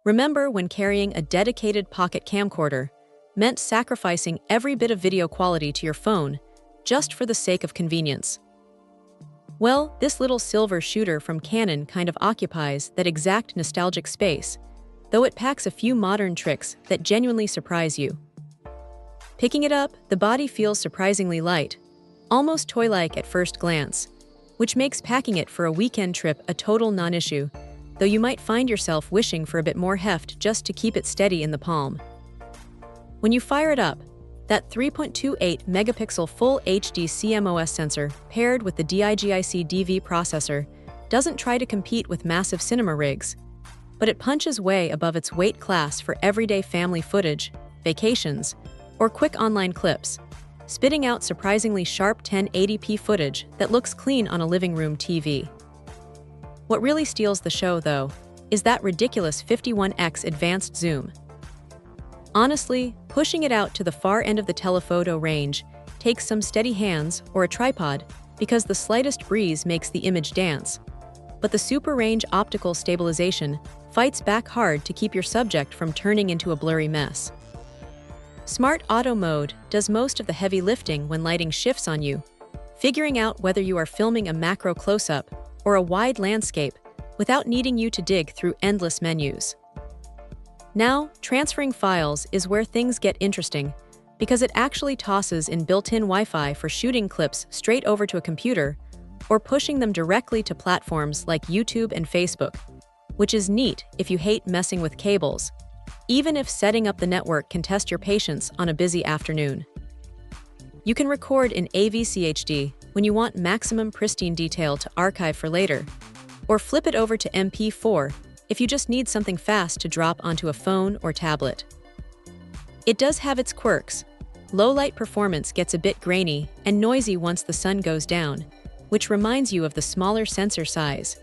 Remember when carrying a dedicated pocket camcorder meant sacrificing every bit of video quality to your phone just for the sake of convenience? Well, this little silver shooter from Canon kind of occupies that exact nostalgic space, though it packs a few modern tricks that genuinely surprise you. Picking it up, the body feels surprisingly light, almost toy-like at first glance, which makes packing it for a weekend trip a total non-issue, though you might find yourself wishing for a bit more heft just to keep it steady in the palm. When you fire it up, that 3.28 megapixel full HD CMOS sensor paired with the DIGIC DV processor doesn't try to compete with massive cinema rigs, but it punches way above its weight class for everyday family footage, vacations, or quick online clips, spitting out surprisingly sharp 1080p footage that looks clean on a living room TV. What really steals the show, though, is that ridiculous 51x advanced zoom. Honestly, pushing it out to the far end of the telephoto range takes some steady hands or a tripod because the slightest breeze makes the image dance. But the super range optical stabilization fights back hard to keep your subject from turning into a blurry mess. Smart Auto Mode does most of the heavy lifting when lighting shifts on you, figuring out whether you are filming a macro close-up or a wide landscape without needing you to dig through endless menus. Now, transferring files is where things get interesting because it actually tosses in built-in Wi-Fi for shooting clips straight over to a computer or pushing them directly to platforms like YouTube and Facebook, which is neat if you hate messing with cables, even if setting up the network can test your patience on a busy afternoon. You can record in AVCHD when you want maximum pristine detail to archive for later, or flip it over to MP4 if you just need something fast to drop onto a phone or tablet. It does have its quirks. Low light performance gets a bit grainy and noisy once the sun goes down, which reminds you of the smaller sensor size.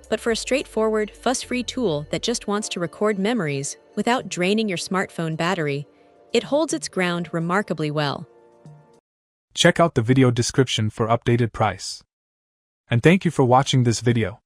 But for a straightforward, fuss-free tool that just wants to record memories without draining your smartphone battery, it holds its ground remarkably well. Check out the video description for updated price. And thank you for watching this video.